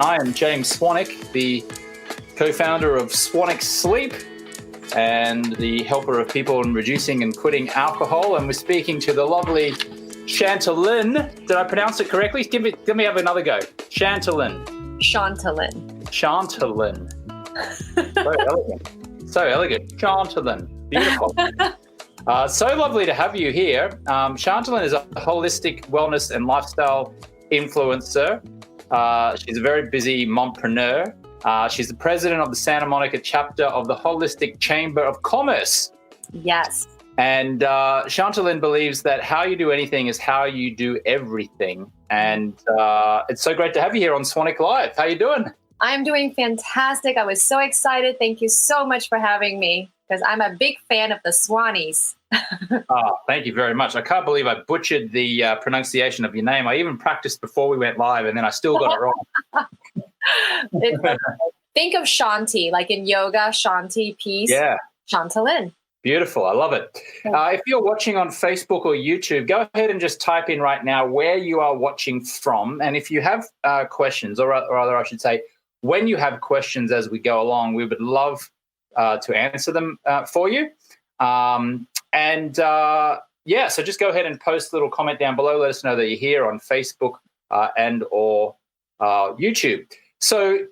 I am James Swanwick, the co-founder of Swanwick Sleep and the helper of people in reducing and quitting alcohol. And we're speaking to the lovely Chantalynn. Did I pronounce it correctly? Let me have another go. Chantalynn. Chantalynn. So elegant. So elegant. Chantalynn. Beautiful. So lovely to have you here. Chantalynn is a holistic wellness and lifestyle influencer. She's a very busy mompreneur. She's the president of the Santa Monica chapter of the Holistic Chamber of Commerce. Yes. And Chantalynn believes that how you do anything is how you do everything. And it's so great to have you here on Swanwick Live. How you doing? I'm doing fantastic. I was so excited. Thank you so much for having me because I'm a big fan of the Swannies. Thank you very much. I can't believe I butchered the pronunciation of your name. I even practiced before we went live and then I still got it wrong. Think of Shanti, like in yoga, Shanti, peace. Yeah. Chantalynn. Beautiful. I love it. If you're watching on Facebook or YouTube, go ahead and just type in right now where you are watching from. And if you have questions, or rather I should say, when you have questions as we go along, we would love to answer them for you. So just go ahead and post a little comment down below. Let us know that you're here on Facebook and or YouTube. So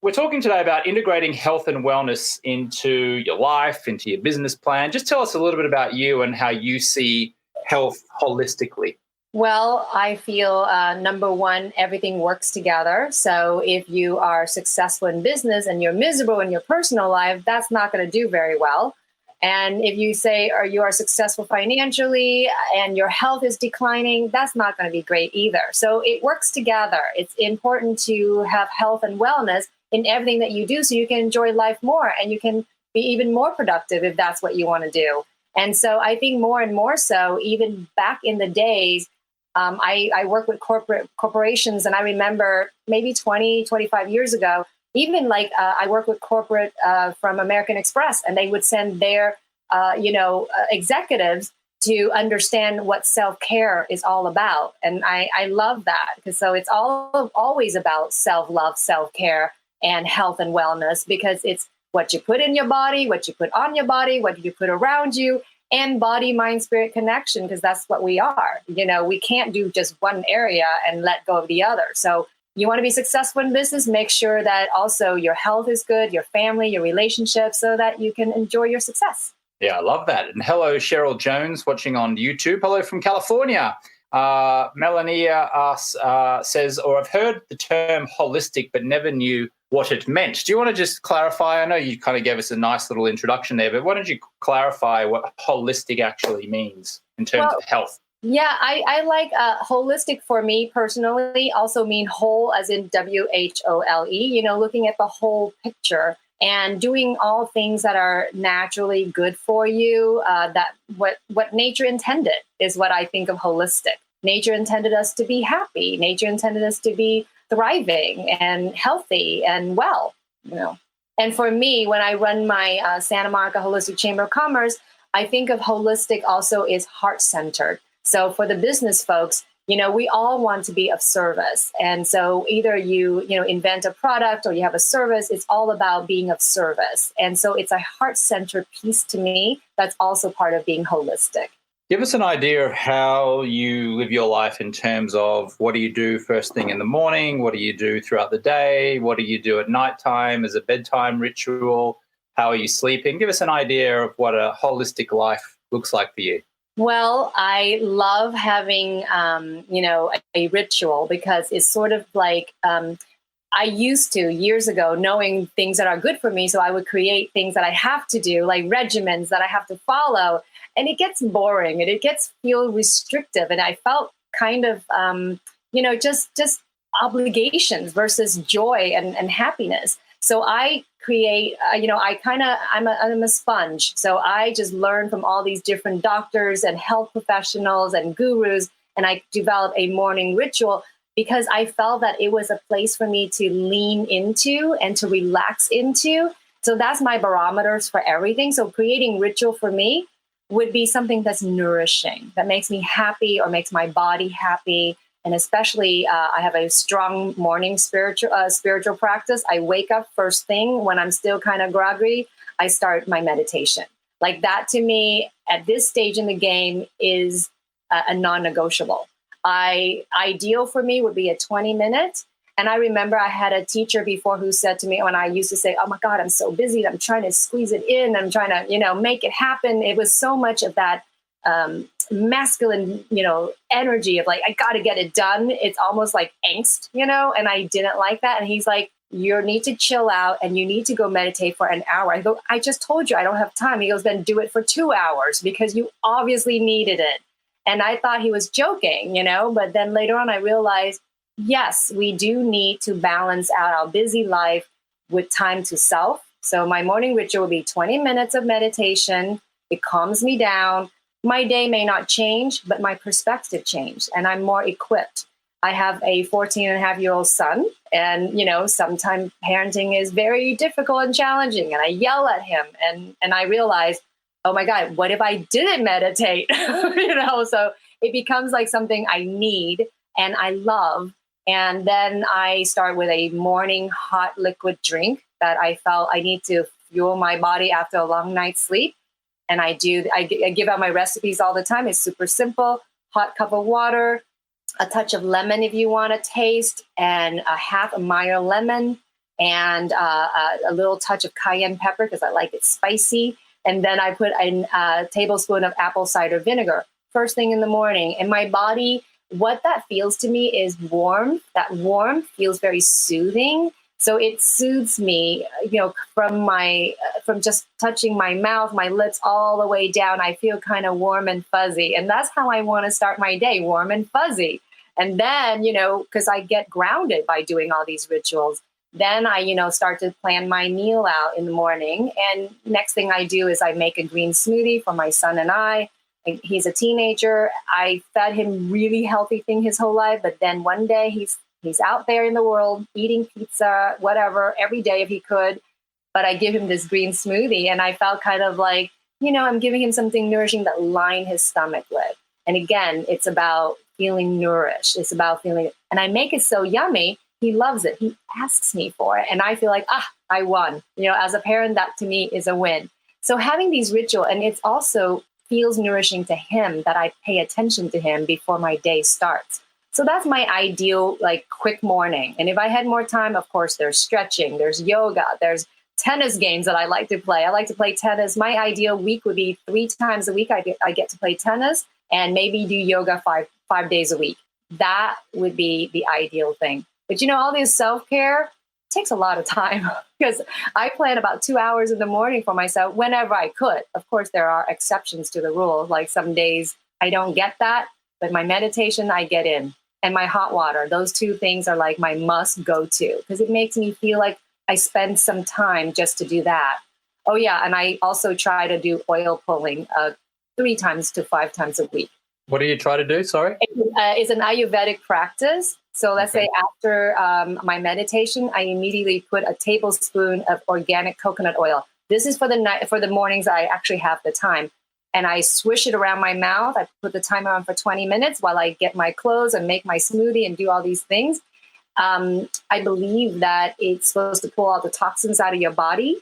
we're talking today about integrating health and wellness into your life, into your business plan. Just tell us a little bit about you and how you see health holistically. Well, I feel, number one, everything works together. So if you are successful in business and you're miserable in your personal life, that's not going to do very well. And if you say, or you are successful financially and your health is declining, that's not going to be great either. So it works together. It's important to have health and wellness in everything that you do so you can enjoy life more and you can be even more productive if that's what you want to do. And so I think more and more so, even back in the days, I work with corporations, and I remember maybe 20, 25 years ago, even I work with corporate from American Express, and they would send their, executives to understand what self-care is all about. And I love that because so it's always about self-love, self-care, and health and wellness, because it's what you put in your body, what you put on your body, what you put around you, and body, mind, spirit connection, because that's what we are. We can't do just one area and let go of the other. So you want to be successful in business, make sure that also your health is good, your family, your relationships, so that you can enjoy your success. Yeah, I love that. And hello, Cheryl Jones, watching on YouTube. Hello from California. Melania says, I've heard the term holistic, but never knew what it meant. Do you want to just clarify? I know you kind of gave us a nice little introduction there, but why don't you clarify what holistic actually means in terms of health? Yeah, I like holistic for me personally also mean whole as in WHOLE, looking at the whole picture and doing all things that are naturally good for you, that what nature intended is what I think of holistic. Nature intended us to be happy. Nature intended us to be thriving and healthy and well, And for me, when I run my Santa Monica Holistic Chamber of Commerce, I think of holistic also is heart-centered. So for the business folks, we all want to be of service. And so either you invent a product or you have a service, it's all about being of service. And so it's a heart-centered piece to me that's also part of being holistic. Give us an idea of how you live your life in terms of what do you do first thing in the morning? What do you do throughout the day? What do you do at nighttime as a bedtime ritual? How are you sleeping? Give us an idea of what a holistic life looks like for you. Well, I love having, a ritual because it's sort of like I used to years ago knowing things that are good for me. So I would create things that I have to do, like regimens that I have to follow. And it gets boring and it feel restrictive. And I felt kind of, just obligations versus joy and happiness. So I create, I'm a sponge. So I just learn from all these different doctors and health professionals and gurus. And I develop a morning ritual because I felt that it was a place for me to lean into and to relax into. So that's my barometers for everything. So creating ritual for me would be something that's nourishing, that makes me happy or makes my body happy. And especially, I have a strong morning spiritual practice. I wake up first thing when I'm still kind of groggy. I start my meditation. Like that to me, at this stage in the game, is a non-negotiable. Ideal for me would be a 20-minute. And I remember I had a teacher before who said to me, when I used to say, oh my God, I'm so busy. I'm trying to squeeze it in. I'm trying to, make it happen. It was so much of that masculine, energy of like, I got to get it done. It's almost like angst, and I didn't like that. And he's like, you need to chill out and you need to go meditate for an hour. I go, I just told you I don't have time. He goes, then do it for 2 hours because you obviously needed it. And I thought he was joking, but then later on I realized, yes, we do need to balance out our busy life with time to self. So my morning ritual will be 20 minutes of meditation. It calms me down. My day may not change, but my perspective changed and I'm more equipped. I have a 14-and-a-half-year-old son, and, sometimes parenting is very difficult and challenging, and I yell at him, and I realize, oh my God, what if I didn't meditate? So it becomes like something I need and I love. And then I start with a morning hot liquid drink that I felt I need to fuel my body after a long night's sleep. And I give out my recipes all the time. It's super simple. Hot cup of water, a touch of lemon if you want to taste, and a half a Meyer lemon, and a little touch of cayenne pepper because I like it spicy. And then I put a tablespoon of apple cider vinegar first thing in the morning. And my body, what that feels to me is warm. That warmth feels very soothing. So it soothes me, from just touching my mouth, my lips all the way down. I feel kind of warm and fuzzy. And that's how I want to start my day, warm and fuzzy. And then, because I get grounded by doing all these rituals, then I, start to plan my meal out in the morning. And next thing I do is I make a green smoothie for my son and I. He's a teenager. I fed him really healthy thing his whole life. But then one day he's out there in the world eating pizza, whatever, every day if he could. But I give him this green smoothie. And I felt kind of like, I'm giving him something nourishing that line his stomach with. And again, it's about feeling nourished. It's about feeling, and I make it so yummy. He loves it. He asks me for it. And I feel like, I won. As a parent, that to me is a win. So having these rituals, and it's also feels nourishing to him that I pay attention to him before my day starts. So that's my ideal, quick morning. And if I had more time, of course, there's stretching, there's yoga, there's tennis games that I like to play. I like to play tennis. My ideal week would be 3 times a week. I get to play tennis and maybe do yoga five days a week. That would be the ideal thing. But all this self-care takes a lot of time because I plan about 2 hours in the morning for myself whenever I could. Of course, there are exceptions to the rule. Like some days I don't get that, but my meditation, I get in. And my hot water, those 2 things are like my must go to because it makes me feel like I spend some time just to do that. Oh yeah, and I also try to do oil pulling 3 times to 5 times a week. What do you try to do? Sorry? It's an Ayurvedic practice. So let's say after my meditation, I immediately put a tablespoon of organic coconut oil. This is for the night, for the mornings I actually have the time. And I swish it around my mouth. I put the timer on for 20 minutes while I get my clothes and make my smoothie and do all these things. I believe that it's supposed to pull all the toxins out of your body.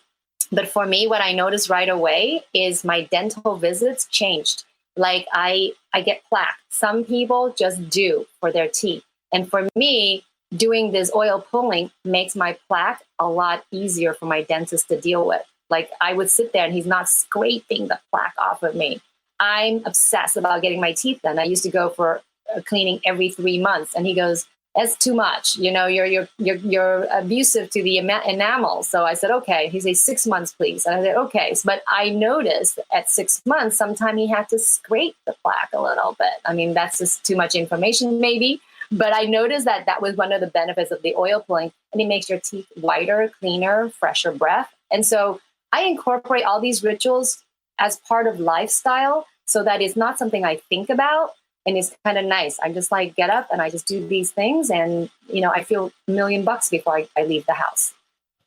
But for me, what I noticed right away is my dental visits changed. Like I get plaque. Some people just do for their teeth. And for me, doing this oil pulling makes my plaque a lot easier for my dentist to deal with. Like I would sit there and he's not scraping the plaque off of me. I'm obsessed about getting my teeth done. I used to go for a cleaning every 3 months. And he goes, that's too much. You're abusive to the enamel. So I said, okay. He says 6 months, please. And I said, okay. But I noticed at 6 months, sometimes he had to scrape the plaque a little bit. I mean, that's just too much information maybe. But I noticed that was one of the benefits of the oil pulling. And it makes your teeth whiter, cleaner, fresher breath. And so I incorporate all these rituals as part of lifestyle so that it's not something I think about. And it's kind of nice. I just get up and I just do these things. And, I feel $1 million before I leave the house.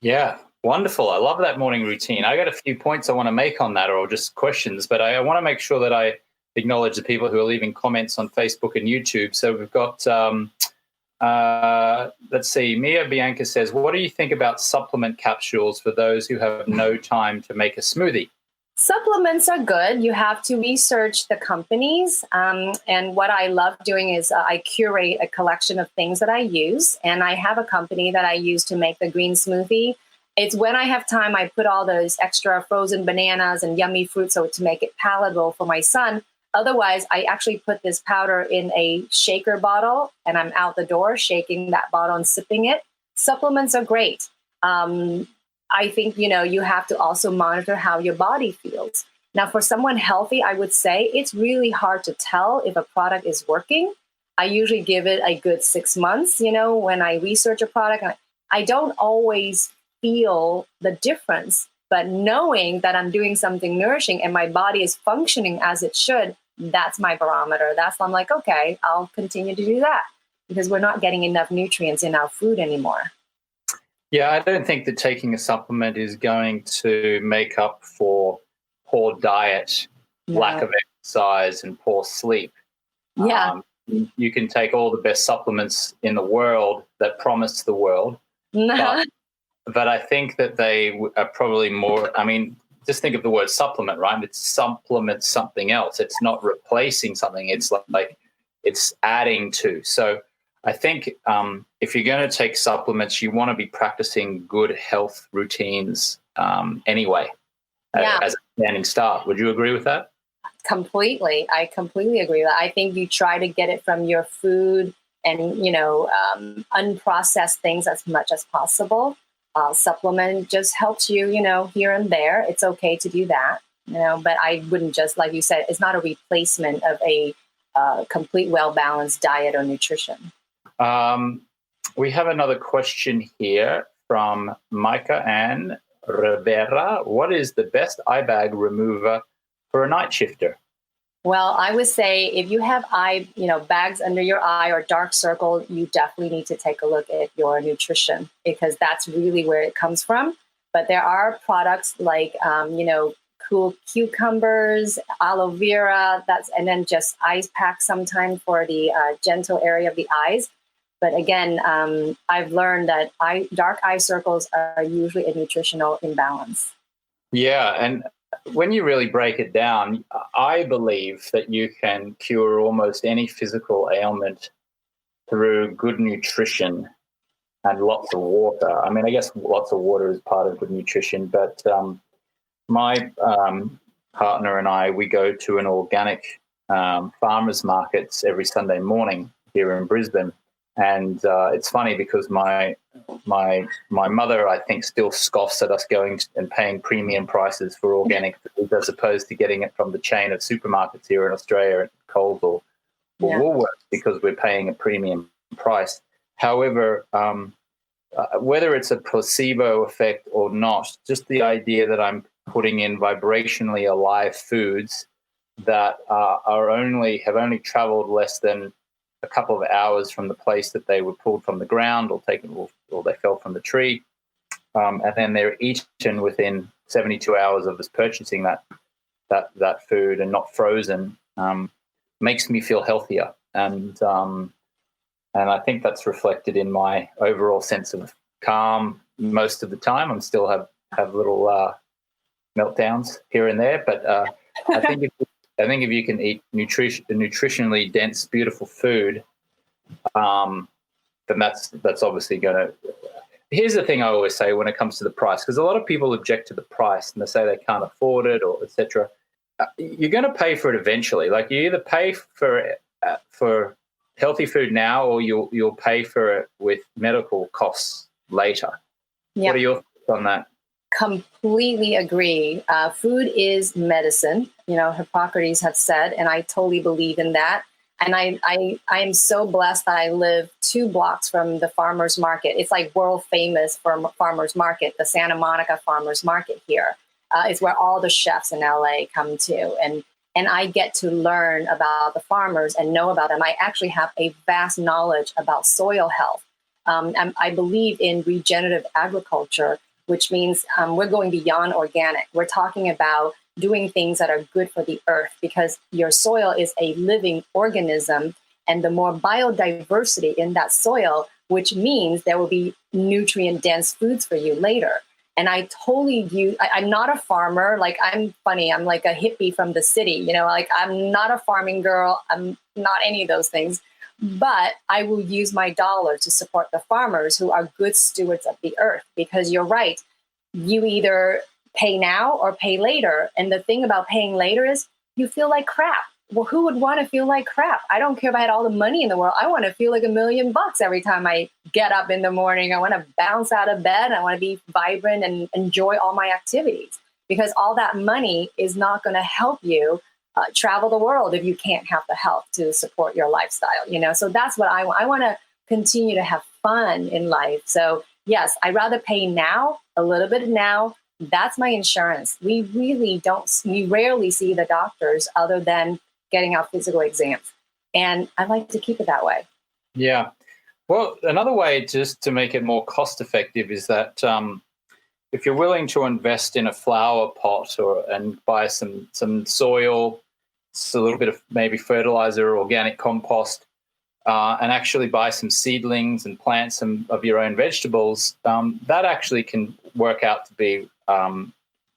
Yeah, wonderful. I love that morning routine. I got a few points I want to make on that or just questions, but I want to make sure that I acknowledge the people who are leaving comments on Facebook and YouTube. So we've got, let's see, Mia Bianca says, what do you think about supplement capsules for those who have no time to make a smoothie? Supplements are good. You have to research the companies. And what I love doing is I curate a collection of things that I use. And I have a company that I use to make the green smoothie. It's when I have time, I put all those extra frozen bananas and yummy fruit so to make it palatable for my son. Otherwise, I actually put this powder in a shaker bottle and I'm out the door shaking that bottle and sipping it. Supplements are great. I think, you have to also monitor how your body feels. Now, for someone healthy, I would say it's really hard to tell if a product is working. I usually give it a good 6 months, when I research a product. I don't always feel the difference, but knowing that I'm doing something nourishing and my body is functioning as it should, that's my barometer. I'm like, okay, I'll continue to do that because we're not getting enough nutrients in our food anymore. Yeah, I don't think that taking a supplement is going to make up for poor diet, lack of exercise, and poor sleep. Yeah. You can take all the best supplements in the world that promise the world, but I think that they are probably more, just think of the word supplement, right? It supplements something else. It's not replacing something. It's like it's adding to. So I think if you're going to take supplements, you want to be practicing good health routines anyway, as a standing start. Would you agree with that? Completely. I completely agree with that. I think you try to get it from your food and, unprocessed things as much as possible. Supplement just helps you, here and there. It's okay to do that, but I wouldn't just, like you said, it's not a replacement of a complete, well-balanced diet or nutrition. We have another question here from Micah Ann Rivera. What is the best eye bag remover for a night shifter? Well, I would say if you have bags under your eye or dark circle, you definitely need to take a look at your nutrition because that's really where it comes from. But there are products like, cool cucumbers, aloe vera, and then just ice pack sometime for the gentle area of the eyes. But again, I've learned that dark eye circles are usually a nutritional imbalance. Yeah, and when you really break it down, I believe that you can cure almost any physical ailment through good nutrition and lots of water. I guess lots of water is part of good nutrition, but my partner and I, we go to an organic farmers markets every Sunday morning here in Brisbane. And it's funny because my mother, I think, still scoffs at us going and paying premium prices for organic food as opposed to getting it from the chain of supermarkets here in Australia at Coles or Woolworths because we're paying a premium price. However, whether it's a placebo effect or not, just the idea that I'm putting in vibrationally alive foods that have only traveled less than a couple of hours from the place that they were pulled from the ground or they fell from the tree, and then they're eaten within 72 hours of us purchasing that food and not frozen, makes me feel healthier, and I think that's reflected in my overall sense of calm most of the time. I still have little meltdowns here and there, but I think if you can eat nutritionally dense, beautiful food, then that's obviously going to. Here's the thing I always say when it comes to the price, because a lot of people object to the price and they say they can't afford it or etc. You're going to pay for it eventually. Like you either pay for healthy food now, or you'll pay for it with medical costs later. Yep. What are your thoughts on that? Completely agree. Food is medicine. Hippocrates have said, and I totally believe in that. And I am so blessed that I live 2 blocks from the farmers market. It's like world famous for farmers market, the Santa Monica farmers market here. It's where all the chefs in LA come to, and I get to learn about the farmers and know about them. I actually have a vast knowledge about soil health. I believe in regenerative agriculture, which means we're going beyond organic. We're talking about doing things that are good for the earth, because your soil is a living organism, and the more biodiversity in that soil, which means there will be nutrient dense foods for you later. And I totally use, I'm not a farmer. Like, I'm funny. I'm like a hippie from the city, you know, like I'm not a farming girl. I'm not any of those things, but I will use my dollar to support the farmers who are good stewards of the earth, because you're right. You either pay now or pay later. And the thing about paying later is you feel like crap. Well, who would want to feel like crap? I don't care if I had all the money in the world. I want to feel like $1,000,000 every time I get up in the morning. I want to bounce out of bed. I want to be vibrant and enjoy all my activities, because all that money is not going to help you travel the world if you can't have the health to support your lifestyle, you know? So that's what I want. I want to continue to have fun in life. So yes, I'd rather pay now, a little bit now. That's my insurance. We rarely see the doctors other than getting our physical exams. And I like to keep it that way. Yeah. Well, another way just to make it more cost effective is that if you're willing to invest in a flower pot and buy some soil, a little bit of maybe fertilizer or organic compost, and actually buy some seedlings and plant some of your own vegetables, that actually can work out to be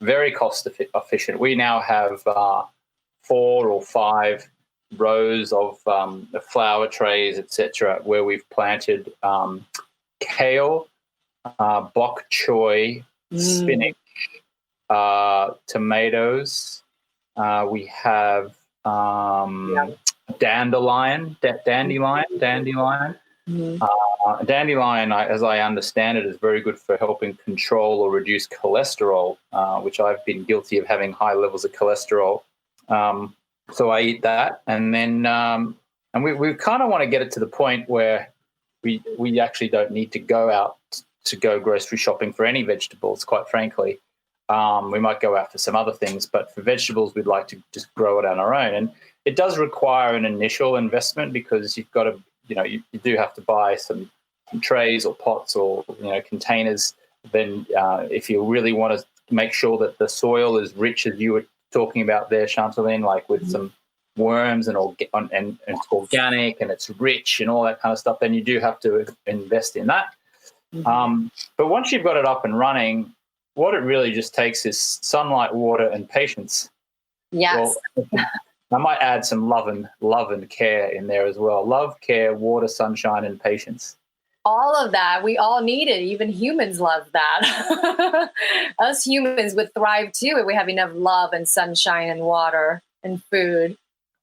very cost efficient. We now have 4 or 5 rows of flower trays, etc., where we've planted kale, bok choy, spinach, tomatoes. We have dandelion. Dandelion, as I understand it, is very good for helping control or reduce cholesterol, which I've been guilty of having high levels of cholesterol. So I eat that, and then and we kind of want to get it to the point where we actually don't need to go out to go grocery shopping for any vegetables, quite frankly. We might go out for some other things, but for vegetables, we'd like to just grow it on our own. And it does require an initial investment, because you've got to, you do have to buy some trays or pots or, containers. Then if you really want to make sure that the soil is rich, as you were talking about there, Chantalynn, like with some worms and it's organic and it's rich and all that kind of stuff, then you do have to invest in that. But once you've got it up and running, what it really just takes is sunlight, water, and patience. Yes. Well, I might add some love and care in there as well. Love, care, water, sunshine, and patience. All of that. We all need it. Even humans love that. Us humans would thrive too if we have enough love and sunshine and water and food.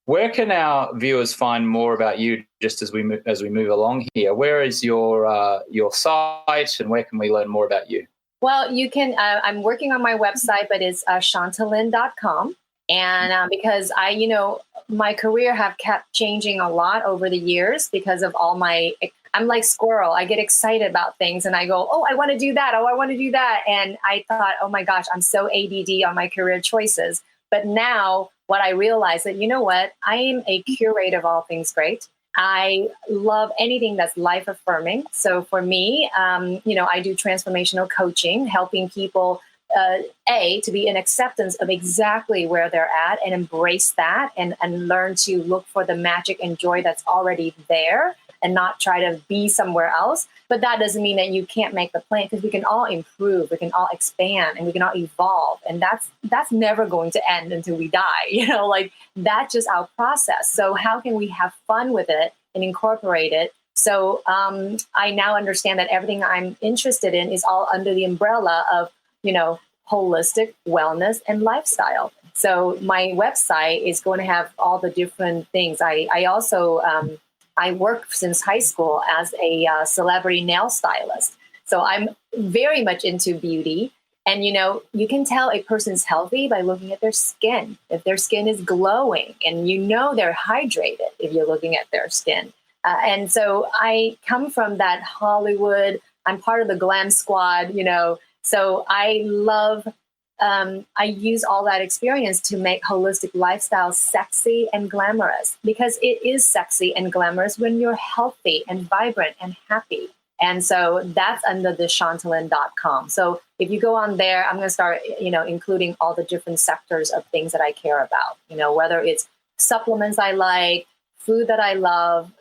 Where can our viewers find more about you just as we move along here? Where is your site, and where can we learn more about you? Well, you can, I'm working on my website, but it's Chantalynn.com. And because my career have kept changing a lot over the years because of I'm like squirrel. I get excited about things and I go, oh, I want to do that. Oh, I want to do that. And I thought, oh my gosh, I'm so ADD on my career choices. But now what I realize that, I am a curator of all things great. I love anything that's life affirming. So for me, I do transformational coaching, helping people, to be in acceptance of exactly where they're at and embrace that and learn to look for the magic and joy that's already there and not try to be somewhere else. But that doesn't mean that you can't make the plan, because we can all improve, we can all expand, and we can all evolve. And that's never going to end until we die. That's just our process. So how can we have fun with it and incorporate it? So I now understand that everything I'm interested in is all under the umbrella of, holistic wellness and lifestyle. So my website is going to have all the different things. I also, I worked since high school as a celebrity nail stylist. So I'm very much into beauty. And, you can tell a person's healthy by looking at their skin. If their skin is glowing, and they're hydrated if you're looking at their skin. And so I come from that Hollywood. I'm part of the glam squad, So I love, I use all that experience to make holistic lifestyle sexy and glamorous, because it is sexy and glamorous when you're healthy and vibrant and happy. And so that's under the Chantalynn.com. So if you go on there, I'm going to start, including all the different sectors of things that I care about, whether it's supplements I like, food that I love,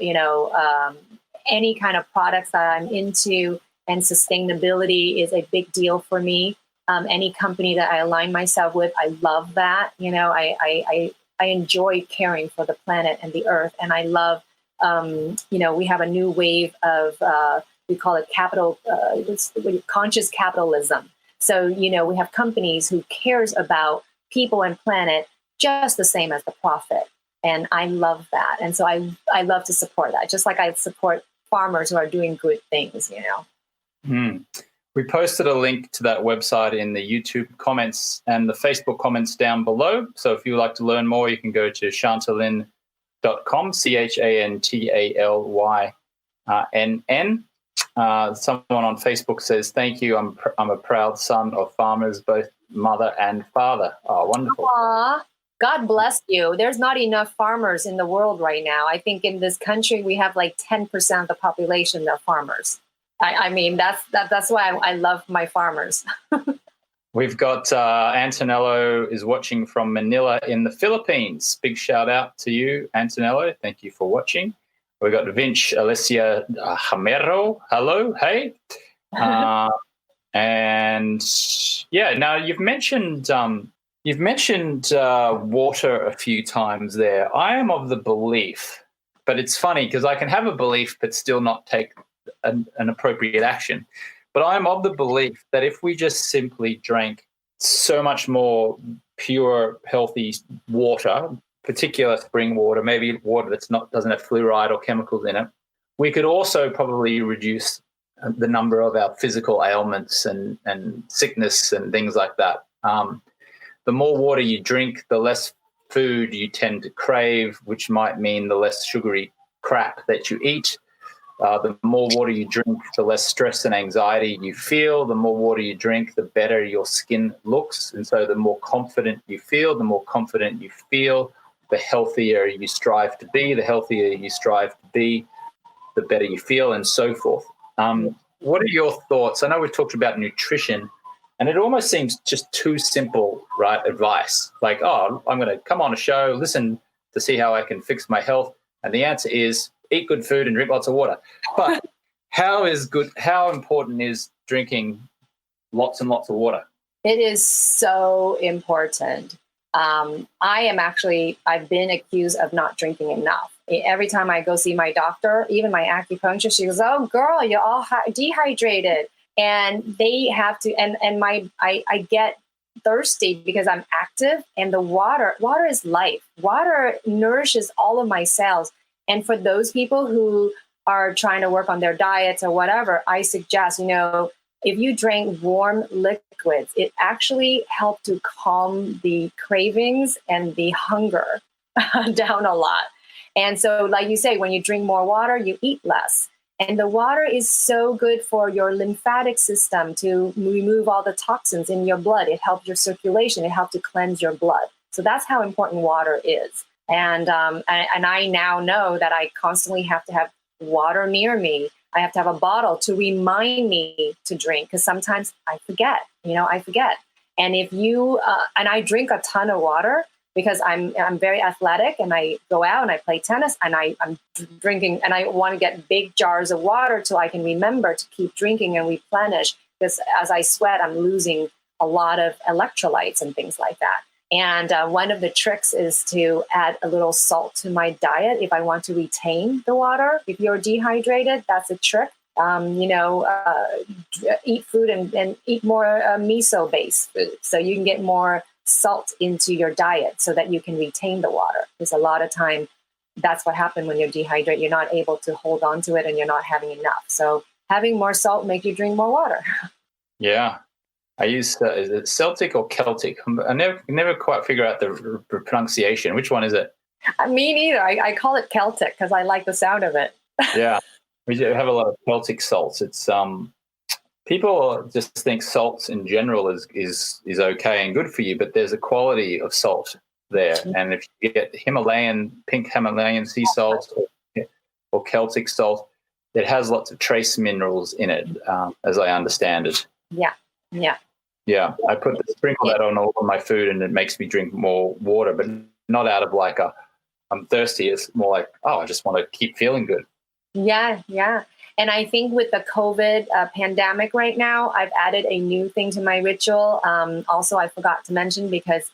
any kind of products that I'm into, and sustainability is a big deal for me. Any company that I align myself with, I love that. I enjoy caring for the planet and the earth. And I love, we have a new wave of, we call it conscious capitalism. So, we have companies who cares about people and planet just the same as the profit. And I love that. And so I love to support that, just like I support farmers who are doing good things, We posted a link to that website in the YouTube comments and the Facebook comments down below. So if you would like to learn more, you can go to chantalynn.com, CHANTALYNN. Someone on Facebook says, "Thank you. I'm a proud son of farmers, both mother and father." Oh, wonderful. Aww. God bless you. There's not enough farmers in the world right now. I think in this country, we have like 10% of the population that are farmers. I mean, that's why I love my farmers. We've got Antonello is watching from Manila in the Philippines. Big shout out to you, Antonello. Thank you for watching. We've got Vinch Alicia Hamero. Hello. Hey. And yeah, now you've mentioned water a few times there. I am of the belief, but it's funny because I can have a belief but still not take an appropriate action. But I'm of the belief that if we just simply drank so much more pure, healthy water, particular spring water, maybe water doesn't have fluoride or chemicals in it, we could also probably reduce the number of our physical ailments and sickness and things like that. The more water you drink, the less food you tend to crave, which might mean the less sugary crap that you eat. The more water you drink, the less stress and anxiety you feel. The more water you drink, the better your skin looks. And so the more confident you feel, the healthier you strive to be. The healthier you strive to be, the better you feel, and so forth. What are your thoughts? I know we've talked about nutrition, and it almost seems just too simple, right? Advice like, oh, I'm going to come on a show, listen to see how I can fix my health. And the answer is eat good food and drink lots of water. But how important is drinking lots and lots of water? It is so important. I've been accused of not drinking enough. Every time I go see my doctor, even my acupuncturist, she goes, "Oh, girl, you're all dehydrated." And they have to, I get thirsty because I'm active, and the water is life. Water nourishes all of my cells. And for those people who are trying to work on their diets or whatever, I suggest, if you drink warm liquids, it actually helps to calm the cravings and the hunger down a lot. And so, like you say, when you drink more water, you eat less. And the water is so good for your lymphatic system to remove all the toxins in your blood. It helps your circulation. It helps to cleanse your blood. So that's how important water is. And I now know that I constantly have to have water near me. I have to have a bottle to remind me to drink, because sometimes I forget. And if you and I drink a ton of water because I'm very athletic, and I go out and I play tennis, and I'm drinking, and I want to get big jars of water so I can remember to keep drinking and replenish, because as I sweat, I'm losing a lot of electrolytes and things like that. And one of the tricks is to add a little salt to my diet if I want to retain the water. If you're dehydrated, that's a trick. Eat food and eat more miso-based food, so you can get more salt into your diet so that you can retain the water. Because a lot of time, that's what happens when you're dehydrated. You're not able to hold on to it, and you're not having enough. So having more salt makes you drink more water. Yeah. I use, is it Celtic or Celtic? I never quite figure out the pronunciation. Which one is it? Me neither. I call it Celtic because I like the sound of it. Yeah. We have a lot of Celtic salts. It's people just think salt in general is okay and good for you, but there's a quality of salt there. And if you get pink Himalayan sea salt or Celtic salt, it has lots of trace minerals in it, as I understand it. Yeah. Yeah. Yeah, I sprinkle that on all of my food, and it makes me drink more water, but not out of like I'm thirsty. It's more like, oh, I just want to keep feeling good. Yeah, yeah. And I think with the COVID pandemic right now, I've added a new thing to my ritual. Also, I forgot to mention because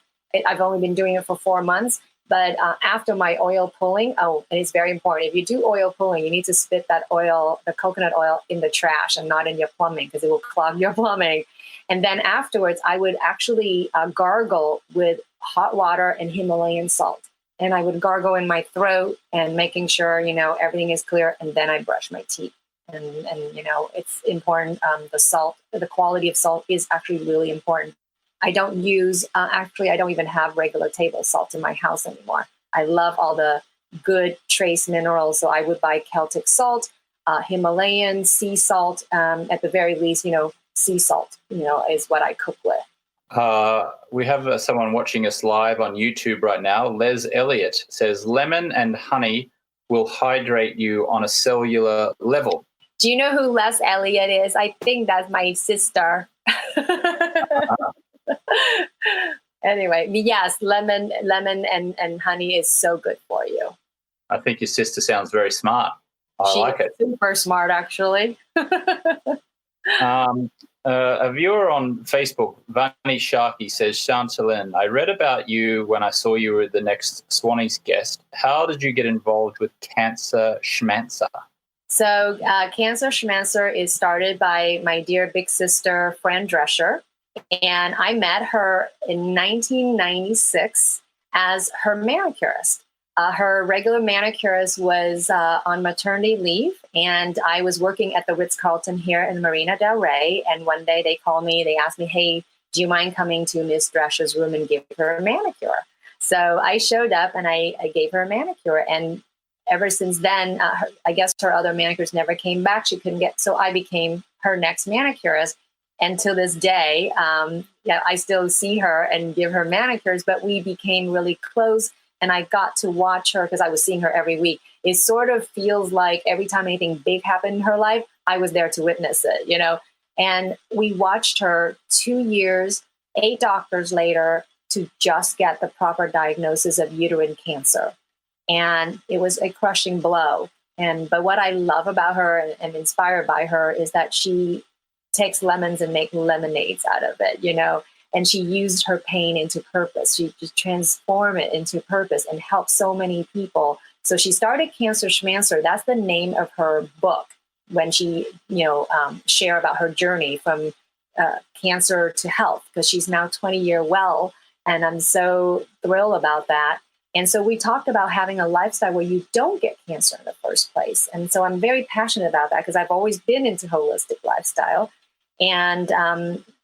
I've only been doing it for 4 months. But after my oil pulling, and it's very important. If you do oil pulling, you need to spit that oil, the coconut oil, in the trash and not in your plumbing because it will clog your plumbing. And then afterwards, I would actually gargle with hot water and Himalayan salt. And I would gargle in my throat and making sure, everything is clear. And then I brush my teeth. And it's important. The quality of salt is actually really important. I don't use, I don't even have regular table salt in my house anymore. I love all the good trace minerals. So I would buy Celtic salt, Himalayan sea salt, at the very least, sea salt, is what I cook with. We have someone watching us live on YouTube right now. Les Elliott says, lemon and honey will hydrate you on a cellular level. Do you know who Les Elliott is? I think that's my sister. Anyway, yes, lemon and honey is so good for you. I think your sister sounds very smart. I like it. Super smart, actually. A viewer on Facebook, Vani Sharkey, says, Chantalynn, I read about you when I saw you were the next Swannies guest. How did you get involved with Cancer Schmancer? So Cancer Schmancer is started by my dear big sister, Fran Drescher. And I met her in 1996 as her manicurist. Her regular manicurist was on maternity leave, and I was working at the Ritz-Carlton here in Marina del Rey. And one day they called me, they asked me, hey, do you mind coming to Miss Drescher's room and give her a manicure? So I showed up and I gave her a manicure. And ever since then, I guess her other manicures never came back. She couldn't so I became her next manicurist. And to this day, I still see her and give her manicures, but we became really close. And I got to watch her because I was seeing her every week. It sort of feels like every time anything big happened in her life, I was there to witness it, And we watched her 2 years, 8 doctors later, to just get the proper diagnosis of uterine cancer. And it was a crushing blow. But what I love about her and inspired by her is that she takes lemons and make lemonades out of it, and she used her pain into purpose. She just transformed it into purpose and helped so many people. So she started Cancer Schmancer. That's the name of her book when she, share about her journey from cancer to health, because she's now 20-year well. And I'm so thrilled about that. And so we talked about having a lifestyle where you don't get cancer in the first place. And so I'm very passionate about that because I've always been into holistic lifestyle. And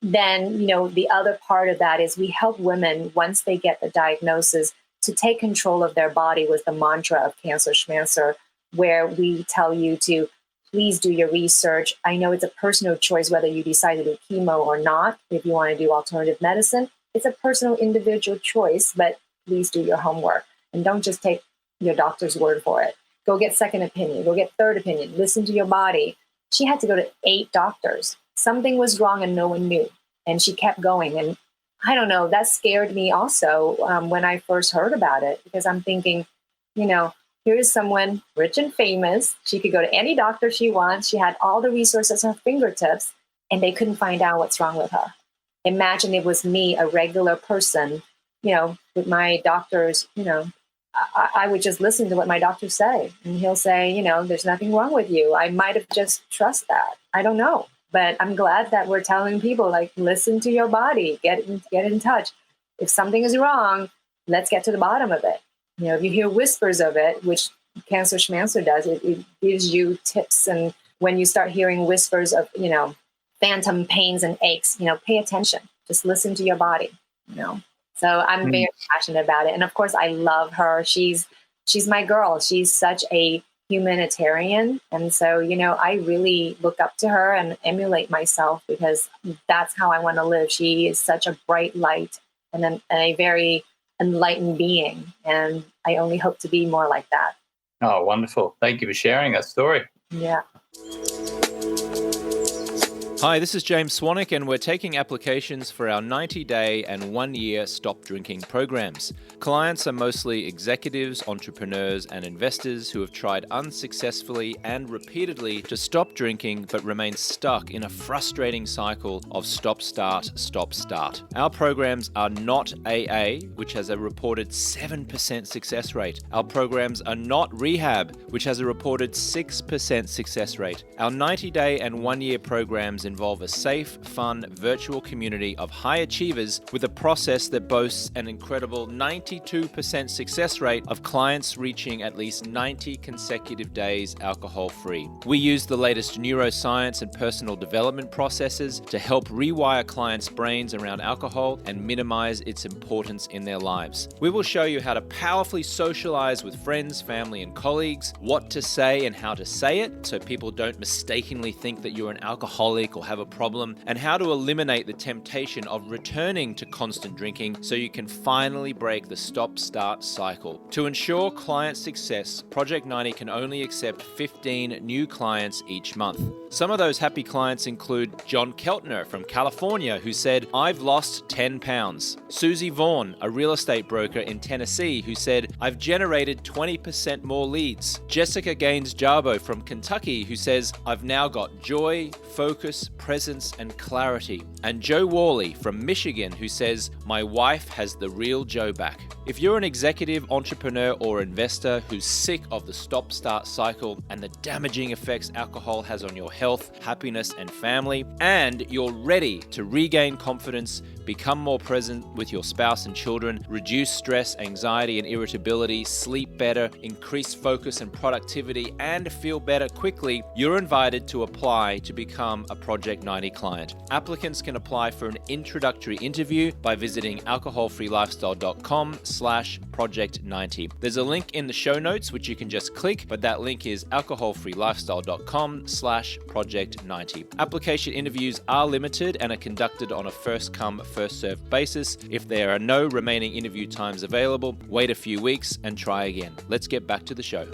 then, the other part of that is we help women, once they get the diagnosis, to take control of their body with the mantra of Cancer Schmancer, where we tell you to please do your research. I know it's a personal choice whether you decide to do chemo or not. If you want to do alternative medicine, it's a personal individual choice, but please do your homework and don't just take your doctor's word for it. Go get second opinion, go get third opinion, listen to your body. She had to go to 8 doctors. Something was wrong and no one knew. And she kept going. And I don't know, that scared me also when I first heard about it, because I'm thinking, here is someone rich and famous. She could go to any doctor she wants. She had all the resources at her fingertips, and they couldn't find out what's wrong with her. Imagine it was me, a regular person, with my doctors, I would just listen to what my doctors say. And he'll say, there's nothing wrong with you. I might have just trust that. I don't know. But I'm glad that we're telling people, like, listen to your body, get in touch. If something is wrong, let's get to the bottom of it. If you hear whispers of it, which Cancer Schmancer does, it gives you tips. And when you start hearing whispers of, phantom pains and aches, pay attention. Just listen to your body, So I'm very passionate about it. And of course, I love her. She's my girl. She's such a humanitarian. And so, I really look up to her and emulate myself because that's how I want to live. She is such a bright light and a very enlightened being. And I only hope to be more like that. Oh, wonderful. Thank you for sharing that story. Yeah. Hi, this is James Swanwick, and we're taking applications for our 90-day and 1-year stop drinking programs. Clients are mostly executives, entrepreneurs, and investors who have tried unsuccessfully and repeatedly to stop drinking but remain stuck in a frustrating cycle of stop-start, stop-start. Our programs are not AA, which has a reported 7% success rate. Our programs are not rehab, which has a reported 6% success rate. Our 90-day and 1-year programs involve a safe, fun, virtual community of high achievers with a process that boasts an incredible 92% success rate of clients reaching at least 90 consecutive days alcohol-free. We use the latest neuroscience and personal development processes to help rewire clients' brains around alcohol and minimize its importance in their lives. We will show you how to powerfully socialize with friends, family, and colleagues, what to say and how to say it so people don't mistakenly think that you're an alcoholic or have a problem, and how to eliminate the temptation of returning to constant drinking so you can finally break the stop-start cycle. To ensure client success, Project 90 can only accept 15 new clients each month. Some of those happy clients include John Keltner from California, who said, "I've lost 10 pounds." Susie Vaughn, a real estate broker in Tennessee, who said, "I've generated 20% more leads." Jessica Gaines-Jarbo from Kentucky, who says, "I've now got joy, focus, presence, and clarity." And Joe Worley from Michigan, who says, "My wife has the real Joe back." If you're an executive, entrepreneur, or investor who's sick of the stop-start cycle and the damaging effects alcohol has on your health, happiness, and family, and you're ready to regain confidence, become more present with your spouse and children, reduce stress, anxiety, and irritability, sleep better, increase focus and productivity, and feel better quickly, you're invited to apply to become a Project 90 client. Applicants can apply for an introductory interview by visiting alcoholfreelifestyle.com/project90. There's a link in the show notes which you can just click, but that link is alcoholfreelifestyle.com/project90. Application interviews are limited and are conducted on a first-come, first-served basis. If there are no remaining interview times available, wait a few weeks and try again. Let's get back to the show.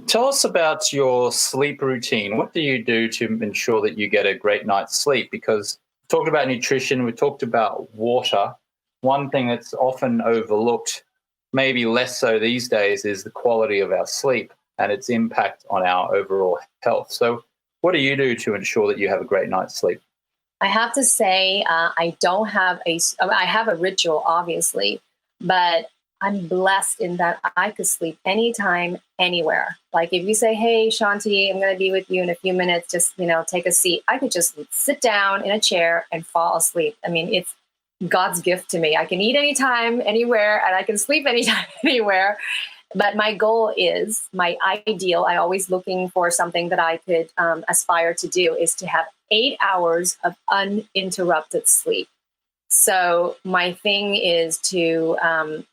Tell us about your sleep routine. What do you do to ensure that you get a great night's sleep? Because we talked about nutrition, we talked about water. One thing that's often overlooked, maybe less so these days, is the quality of our sleep and its impact on our overall health. So what do you do to ensure that you have a great night's sleep? I have to say, I have a ritual, obviously, but I'm blessed in that I could sleep anytime, anywhere. Like if you say, "Hey, Shanti, I'm going to be with you in a few minutes, just, take a seat." I could just sit down in a chair and fall asleep. I mean, it's God's gift to me. I can eat anytime, anywhere, and I can sleep anytime, anywhere. But my goal is, my ideal, I always looking for something that I could aspire to do, is to have 8 hours of uninterrupted sleep. So my thing is to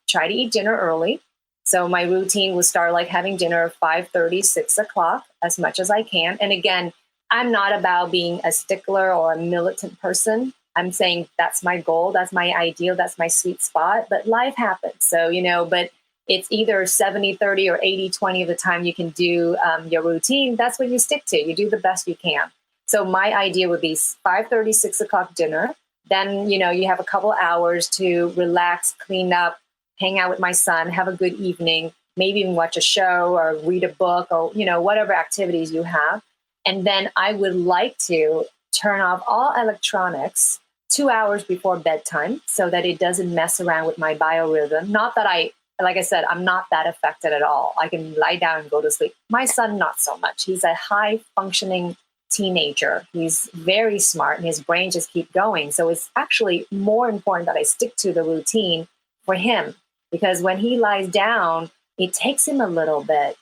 try to eat dinner early. So my routine will start like having dinner 5:30, 6 o'clock, as much as I can. And again, I'm not about being a stickler or a militant person. I'm saying that's my goal, that's my ideal, that's my sweet spot. But life happens. So, but it's either 70-30 or 80-20 of the time you can do your routine. That's what you stick to. You do the best you can. So my idea would be 5:30, 6 o'clock dinner. Then, you have a couple hours to relax, clean up, hang out with my son, have a good evening, maybe even watch a show or read a book or, whatever activities you have. And then I would like to turn off all electronics 2 hours before bedtime so that it doesn't mess around with my biorhythm. Not that like I said, I'm not that affected at all. I can lie down and go to sleep. My son, not so much. He's a high functioning teenager. He's very smart and his brain just keep going. So it's actually more important that I stick to the routine for him, because when he lies down, it takes him a little bit,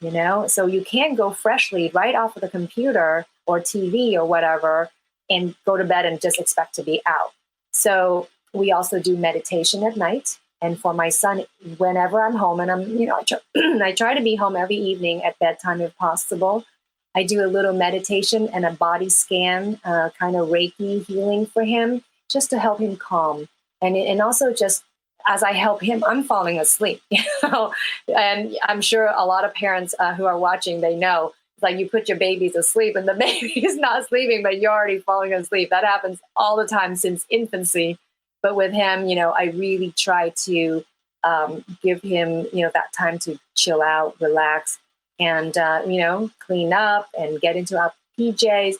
so you can't go freshly right off of the computer or TV or whatever and go to bed and just expect to be out. So we also do meditation at night. And for my son, whenever I'm home, and I try to be home every evening at bedtime if possible, I do a little meditation and a body scan, kind of Reiki healing for him, just to help him calm. And also just as I help him, I'm falling asleep, and I'm sure a lot of parents who are watching, they know, like you put your baby to sleep and the baby is not sleeping, but you're already falling asleep. That happens all the time since infancy. But with him, I really try to give him, that time to chill out, relax, and, clean up and get into our PJs.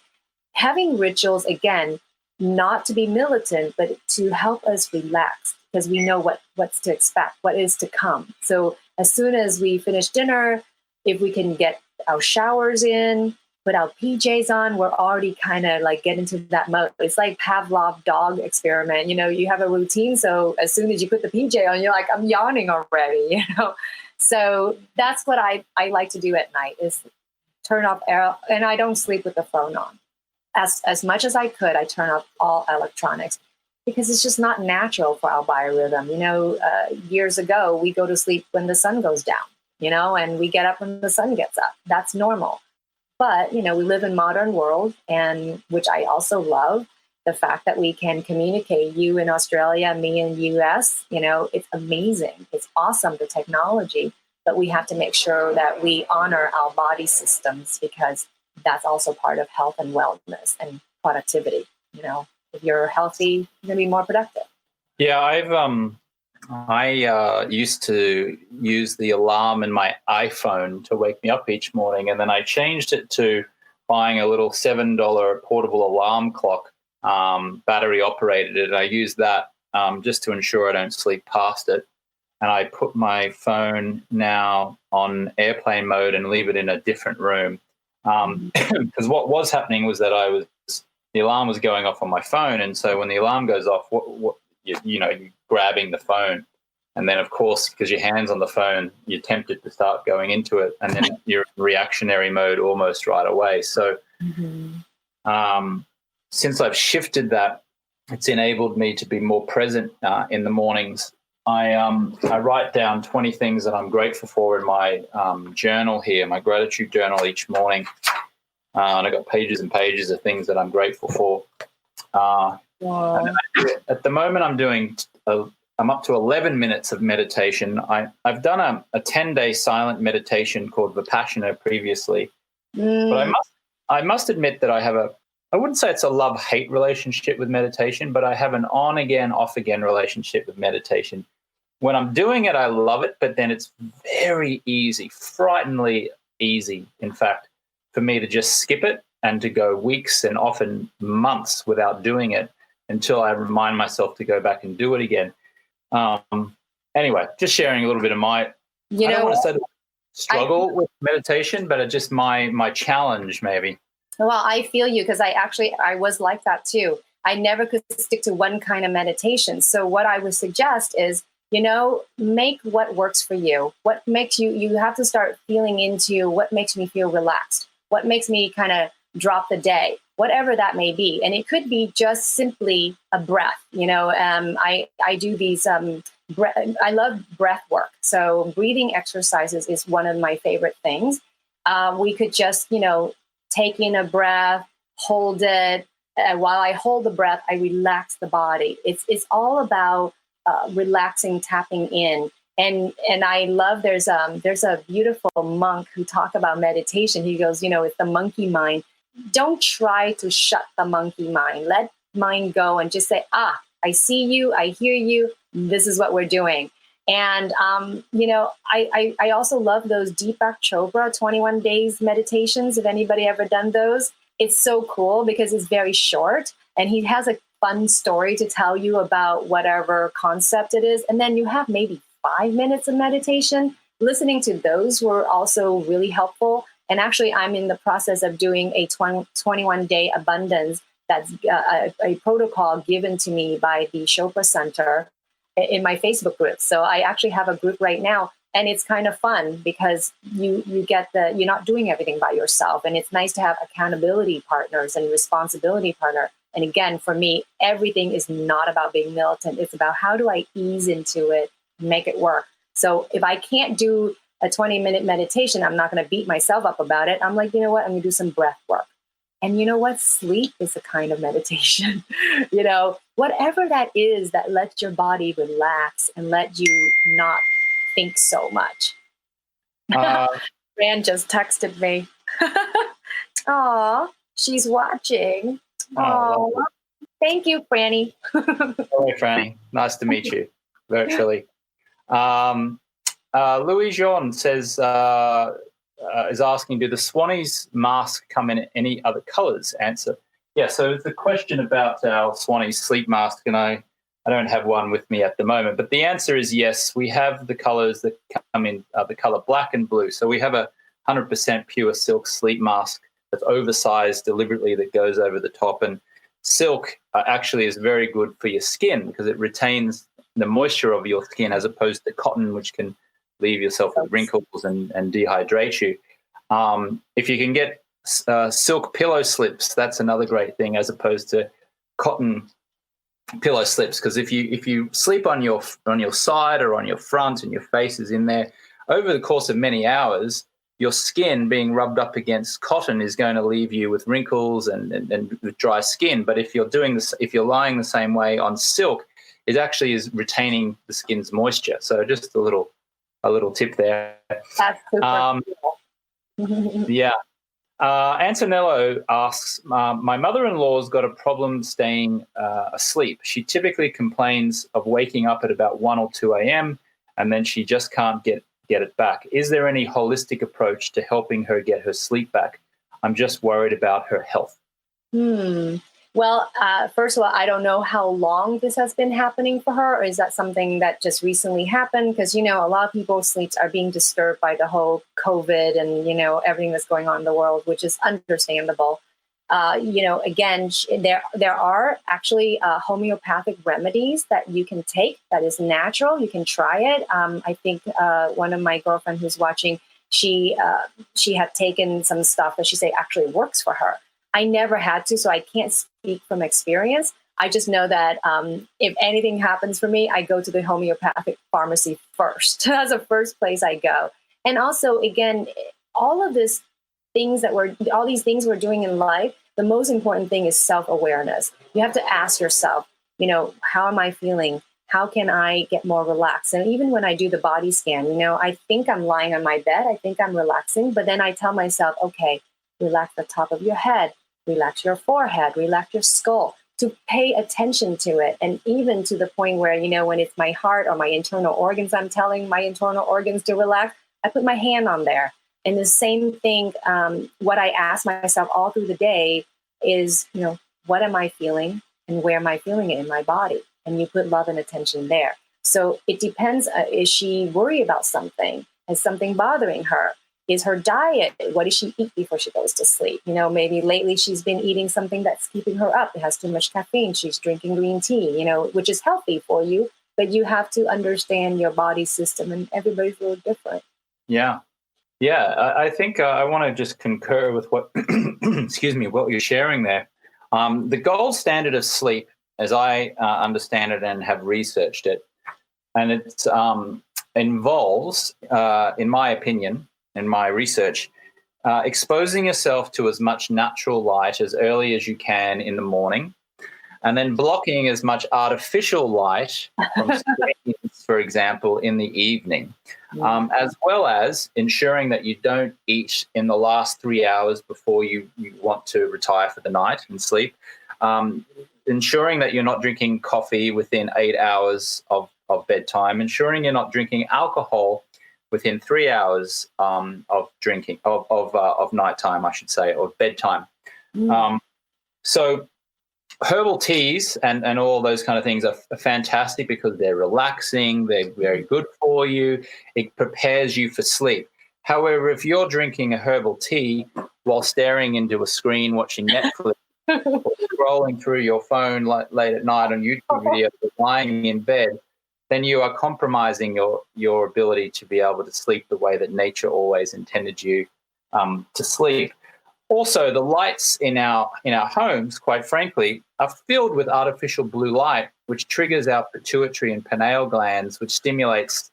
Having rituals, again, not to be militant, but to help us relax, because we know what's to expect, what is to come. So as soon as we finish dinner, if we can get our showers in, put our PJs on, we're already kind of like get into that mode. It's like Pavlov dog experiment. You have a routine. So as soon as you put the PJ on, you're like, I'm yawning already, So that's what I like to do at night, is turn off and I don't sleep with the phone on. As much as I could, I turn off all electronics, because it's just not natural for our biorhythm. Years ago, we go to sleep when the sun goes down, and we get up when the sun gets up. That's normal. But, we live in modern world, and which I also love, the fact that we can communicate, you in Australia, me in US, it's amazing. It's awesome, the technology, but we have to make sure that we honor our body systems, because that's also part of health and wellness and productivity. If you're healthy, you're going to be more productive. Yeah, I used to use the alarm in my iPhone to wake me up each morning, and then I changed it to buying a little $7 portable alarm clock, battery operated, and I use that just to ensure I don't sleep past it. And I put my phone now on airplane mode and leave it in a different room. Because what was happening was that the alarm was going off on my phone, and so when the alarm goes off, you're grabbing the phone, and then of course, because your hand's on the phone, you're tempted to start going into it, and then you're in reactionary mode almost right away. So, since I've shifted that, it's enabled me to be more present in the mornings. I write down 20 things that I'm grateful for in my journal here, my gratitude journal each morning. And I got pages and pages of things that I'm grateful for. At the moment, I'm up to 11 minutes of meditation. I've done a 10-day silent meditation called Vipassana previously. But I must admit that I wouldn't say it's a love-hate relationship with meditation, but I have an on-again, off-again relationship with meditation. When I'm doing it, I love it, but then it's very easy, frighteningly easy, in fact, for me to just skip it and to go weeks and often months without doing it until I remind myself to go back and do it again. Anyway, just sharing a little bit of I don't want to say struggle with meditation, but it's just my challenge maybe. Well, I feel you, because I was like that too. I never could stick to one kind of meditation. So what I would suggest is, make what works for you. What makes you have to start feeling into what makes me feel relaxed, what makes me kind of drop the day, whatever that may be. And it could be just simply a breath. I do these, I love breath work. So breathing exercises is one of my favorite things. We could just, take in a breath, hold it. While I hold the breath, I relax the body. It's all about relaxing, tapping in. And I love, there's a beautiful monk who talk about meditation. He goes, it's the monkey mind. Don't try to shut the monkey mind. Let mind go and just say, I see you, I hear you. This is what we're doing. And, I also love those Deepak Chopra 21 days meditations. If anybody ever done those, it's so cool because it's very short and he has a fun story to tell you about whatever concept it is. And then you have maybe 5 minutes of meditation. Listening to those were also really helpful. And actually, I'm in the process of doing a 21-day abundance. That's a protocol given to me by the Chopra Center in my Facebook group. So I actually have a group right now, and it's kind of fun because you get you're not doing everything by yourself. And it's nice to have accountability partners and responsibility partner. And again, for me, everything is not about being militant. It's about how do I ease into it, make it work. So if I can't do a 20-minute meditation, I'm not going to beat myself up about it. I'm like, you know what? I'm going to do some breath work. And you know what? Sleep is a kind of meditation. Whatever that is that lets your body relax and let you not think so much. Uh, Fran just texted me. Aw, she's watching. oh, Oh, thank you, Franny. Hello, Franny. Nice to meet you virtually. Louis Jean says, is asking, do the Swannies mask come in any other colours? Answer, yeah. So the question about our Swannies sleep mask, and I don't have one with me at the moment, but the answer is yes. We have the colours that come in the colour black and blue. So we have a 100% pure silk sleep mask that's oversized deliberately, that goes over the top. And silk actually is very good for your skin because it retains the moisture of your skin, as opposed to cotton, which can leave yourself with wrinkles and dehydrate you. If you can get silk pillow slips, that's another great thing, as opposed to cotton pillow slips, because if you sleep on your side or on your front and your face is in there, over the course of many hours, your skin being rubbed up against cotton is going to leave you with wrinkles and with dry skin. But if you're doing this, if you're lying the same way on silk, it actually is retaining the skin's moisture. So just a little tip there. That's super cool. Yeah. Antonello asks, my mother-in-law's got a problem staying asleep. She typically complains of waking up at about 1 or 2 a.m. and then she just can't get it back. Is there any holistic approach to helping her get her sleep back? I'm just worried about her health. Well, first of all, I don't know how long this has been happening for her, or is that something that just recently happened? Because, a lot of people's sleeps are being disturbed by the whole COVID and, everything that's going on in the world, which is understandable. Again, there are actually homeopathic remedies that you can take that is natural. You can try it. I think one of my girlfriend who's watching, she had taken some stuff that she say actually works for her. I never had to, so I can't speak from experience. I just know that if anything happens for me, I go to the homeopathic pharmacy first. That's the first place I go. And also, again, all these things we're doing in life, the most important thing is self-awareness. You have to ask yourself, how am I feeling? How can I get more relaxed? And even when I do the body scan, I think I'm lying on my bed. I think I'm relaxing, but then I tell myself, okay, relax the top of your head. Relax your forehead, relax your skull, to pay attention to it. And even to the point where, when it's my heart or my internal organs, I'm telling my internal organs to relax, I put my hand on there. And the same thing, what I ask myself all through the day is, what am I feeling and where am I feeling it in my body? And you put love and attention there. So it depends. Is she worried about something? Is something bothering her? Is her diet, what does she eat before she goes to sleep? Maybe lately she's been eating something that's keeping her up. It has too much caffeine. She's drinking green tea, which is healthy for you. But you have to understand your body system, and everybody's a little different. Yeah. Yeah. I think I want to just concur with what, what you're sharing there. The gold standard of sleep, as I understand it and have researched it, and it involves, in my opinion, in my research, exposing yourself to as much natural light as early as you can in the morning, and then blocking as much artificial light from screens, for example, in the evening, as well as ensuring that you don't eat in the last 3 hours before you want to retire for the night and sleep, ensuring that you're not drinking coffee within 8 hours of bedtime, ensuring you're not drinking alcohol within 3 hours of drinking, of nighttime, I should say, or bedtime. So herbal teas and all those kind of things are fantastic because they're relaxing, they're very good for you, it prepares you for sleep. However, if you're drinking a herbal tea while staring into a screen, watching Netflix, or scrolling through your phone late at night on YouTube videos, or lying in bed, then you are compromising your ability to be able to sleep the way that nature always intended you to sleep. Also, the lights in our homes, quite frankly, are filled with artificial blue light, which triggers our pituitary and pineal glands, which stimulates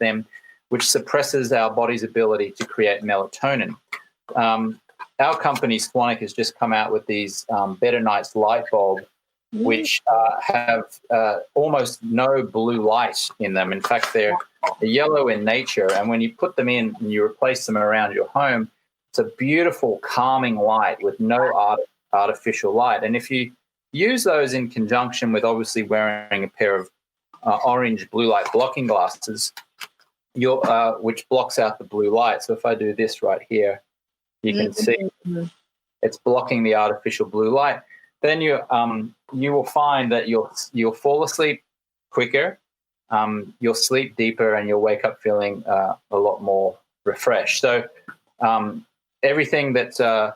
them, which suppresses our body's ability to create melatonin. our company, Squanic, has just come out with these Better Nights light bulbs, which have almost no blue light in them. In fact, they're yellow in nature. And when you put them in and you replace them around your home, it's a beautiful, calming light with no artificial light. And if you use those in conjunction with obviously wearing a pair of orange blue light blocking glasses, which blocks out the blue light. So if I do this right here, you can see it's blocking the artificial blue light. Then you will find that you'll fall asleep quicker, you'll sleep deeper, and you'll wake up feeling a lot more refreshed. So everything that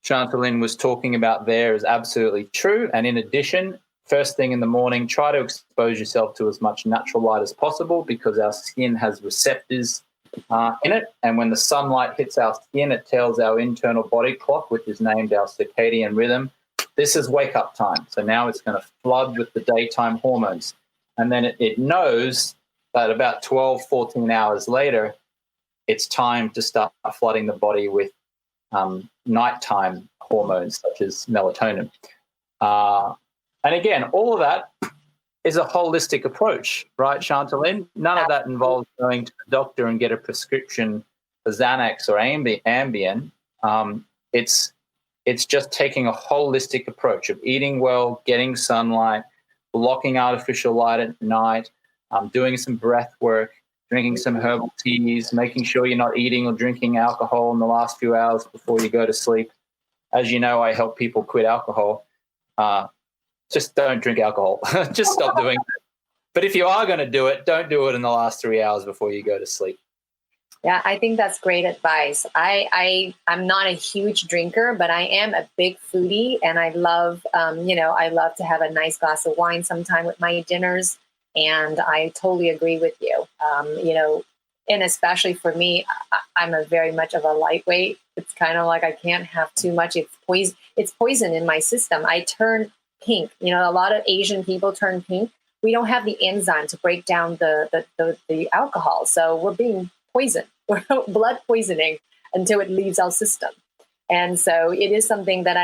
Chantalynn was talking about there is absolutely true. And in addition, first thing in the morning, try to expose yourself to as much natural light as possible, because our skin has receptors in it. And when the sunlight hits our skin, it tells our internal body clock, which is named our circadian rhythm, this is wake-up time. So now it's going to flood with the daytime hormones. And then it knows that about 12, 14 hours later, it's time to start flooding the body with nighttime hormones such as melatonin. And again, all of that is a holistic approach, right, Chantalynn? None of that involves going to the doctor and get a prescription for Xanax or Ambien. It's just taking a holistic approach of eating well, getting sunlight, blocking artificial light at night, doing some breath work, drinking some herbal teas, making sure you're not eating or drinking alcohol in the last few hours before you go to sleep. As you know, I help people quit alcohol. Just don't drink alcohol. Just stop doing it. But if you are going to do it, don't do it in the last 3 hours before you go to sleep. Yeah, I think that's great advice. I'm not a huge drinker, but I am a big foodie, and I love, I love to have a nice glass of wine sometime with my dinners. And I totally agree with you. And especially for me, I'm a very much of a lightweight. It's kind of like I can't have too much. It's poison in my system. I turn pink. A lot of Asian people turn pink. We don't have the enzyme to break down the alcohol, so we're being poisoned. We're blood poisoning until it leaves our system. And so it is something that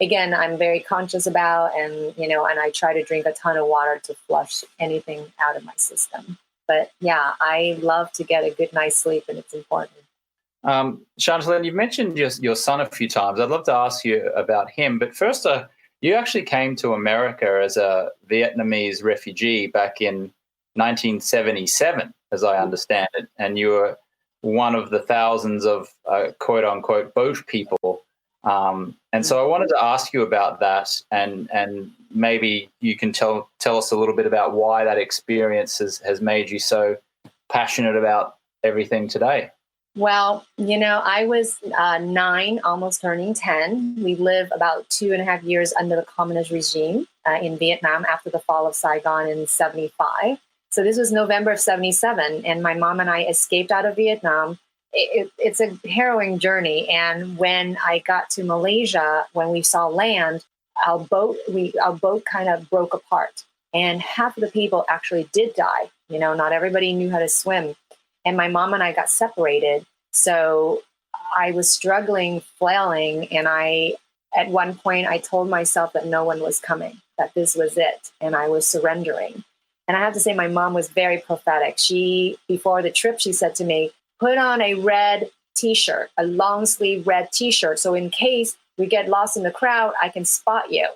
again, I'm very conscious about, and I try to drink a ton of water to flush anything out of my system. But yeah, I love to get a good night's sleep, and it's important. Chantalynn, you've mentioned your son a few times. I'd love to ask you about him, but first, you actually came to America as a Vietnamese refugee back in 1977, as I understand it, and you were one of the thousands of quote-unquote boat people. And so I wanted to ask you about that, and maybe you can tell us a little bit about why that experience has made you so passionate about everything today. Well, I was 9, almost turning 10. We lived about 2.5 years under the communist regime in Vietnam after the fall of Saigon in 1975. So this was November of 1977, and my mom and I escaped out of Vietnam. It's a harrowing journey. And when I got to Malaysia, when we saw land, our boat kind of broke apart, and half of the people actually did die. Not everybody knew how to swim. And my mom and I got separated. So I was struggling, flailing. And at one point, I told myself that no one was coming, that this was it. And I was surrendering. And I have to say, my mom was very prophetic. Before the trip, she said to me, put on a red T-shirt, a long sleeve red T-shirt. So in case we get lost in the crowd, I can spot you.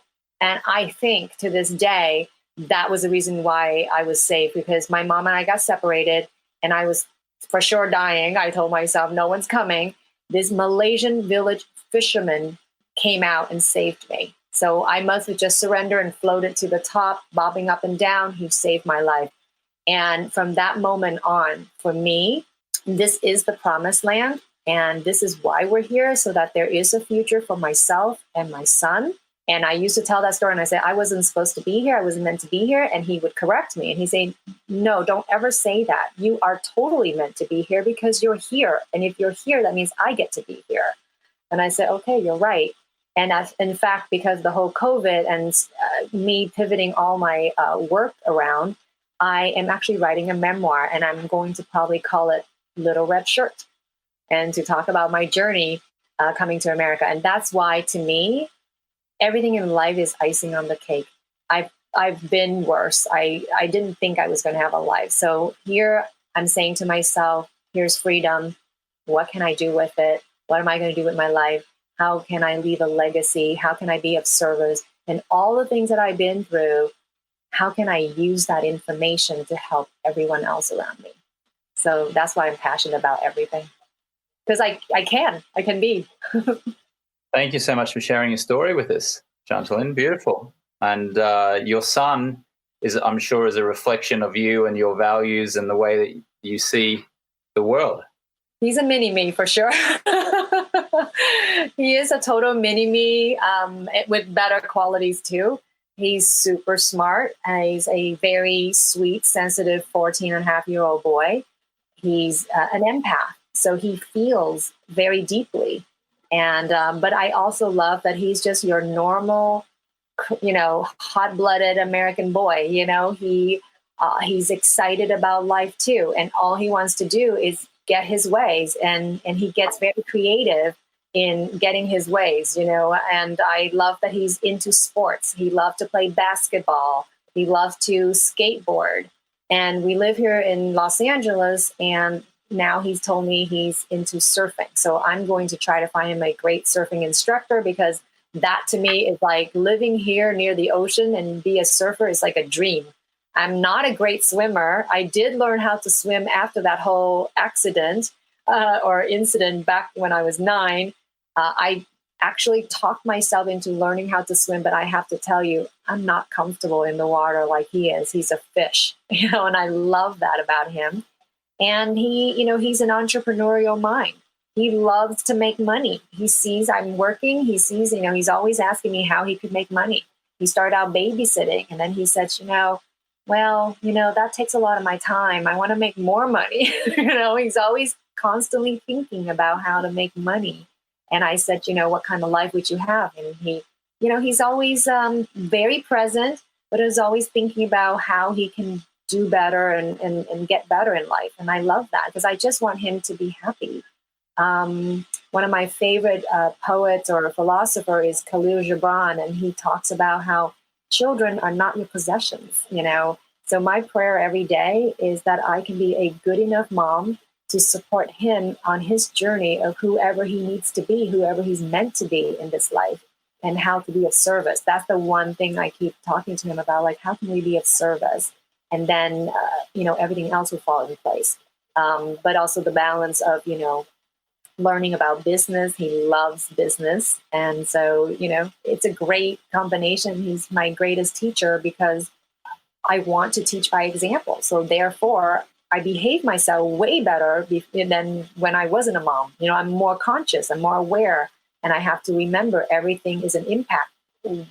And I think to this day, that was the reason why I was safe, because my mom and I got separated, and I was for sure dying. I told myself, no one's coming. This Malaysian village fisherman came out and saved me. So I must have just surrendered and floated to the top, bobbing up and down. He saved my life. And from that moment on, for me, this is the promised land. And this is why we're here, so that there is a future for myself and my son. And I used to tell that story, and I said, I wasn't supposed to be here. I wasn't meant to be here. And he would correct me. And he'd say, no, don't ever say that. You are totally meant to be here because you're here. And if you're here, that means I get to be here. And I said, okay, you're right. And in fact, because the whole COVID and me pivoting all my work around, I am actually writing a memoir, and I'm going to probably call it Little Red Shirt. And to talk about my journey coming to America. And that's why, to me, everything in life is icing on the cake. I've been worse. I didn't think I was going to have a life. So here I'm saying to myself, here's freedom. What can I do with it? What am I going to do with my life? How can I leave a legacy? How can I be of service? And all the things that I've been through, how can I use that information to help everyone else around me? So that's why I'm passionate about everything. Because I can be. Thank you so much for sharing your story with us, Chantalynn. Beautiful. And your son is, I'm sure, is a reflection of you and your values and the way that you see the world. He's a mini me for sure. He is a total mini me with better qualities too. He's super smart. And he's a very sweet, sensitive 14-and-a-half-year-old boy. He's an empath, so he feels very deeply. And but I also love that he's just your normal, hot-blooded American boy. He's excited about life too, and all he wants to do is get his ways, and he gets very creative in getting his ways. And I love that he's into sports. He loves to play basketball. He loves to skateboard. And we live here in Los Angeles, and now he's told me he's into surfing. So I'm going to try to find him a great surfing instructor, because that to me is like living here near the ocean and be a surfer is like a dream. I'm not a great swimmer. I did learn how to swim after that whole accident or incident back when I was 9. I actually talked myself into learning how to swim, but I have to tell you, I'm not comfortable in the water like he is. He's a fish, and I love that about him. And he's an entrepreneurial mind. He loves to make money. He sees I'm working. He sees, he's always asking me how he could make money. He started out babysitting, and then he said, that takes a lot of my time. I want to make more money. He's always constantly thinking about how to make money. And I said, what kind of life would you have? And he's always very present, but is always thinking about how he can do better and get better in life. And I love that, because I just want him to be happy. One of my favorite poets or philosopher is Khalil Gibran, and he talks about how children are not your possessions, So my prayer every day is that I can be a good enough mom to support him on his journey of whoever he needs to be, whoever he's meant to be in this life, and how to be of service. That's the one thing I keep talking to him about, like, how can we be of service? And then, everything else will fall in place. But also the balance of, learning about business. He loves business. And so, it's a great combination. He's my greatest teacher, because I want to teach by example. So therefore, I behave myself way better than when I wasn't a mom. I'm more conscious, I'm more aware, and I have to remember everything is an impact.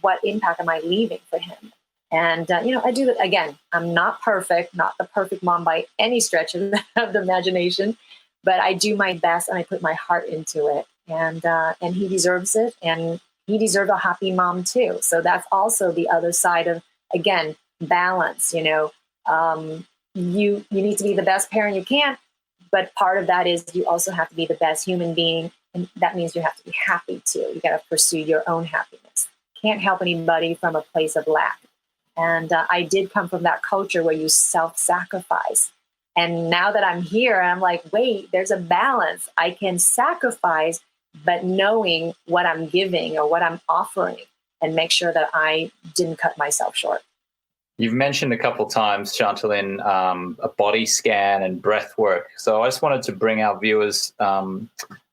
What impact am I leaving for him? And, I do that again. I'm not perfect, not the perfect mom by any stretch of the imagination, but I do my best and I put my heart into it. And he deserves it. And he deserves a happy mom too. So that's also the other side of, again, balance. You need to be the best parent you can, but part of that is you also have to be the best human being. And that means you have to be happy too. You got to pursue your own happiness. Can't help anybody from a place of lack. And I did come from that culture where you self-sacrifice. And now that I'm here, I'm like, wait, there's a balance. I can sacrifice, but knowing what I'm giving or what I'm offering, and make sure that I didn't cut myself short. You've mentioned a couple of times, Chantalynn, a body scan and breath work. So I just wanted to bring our viewers'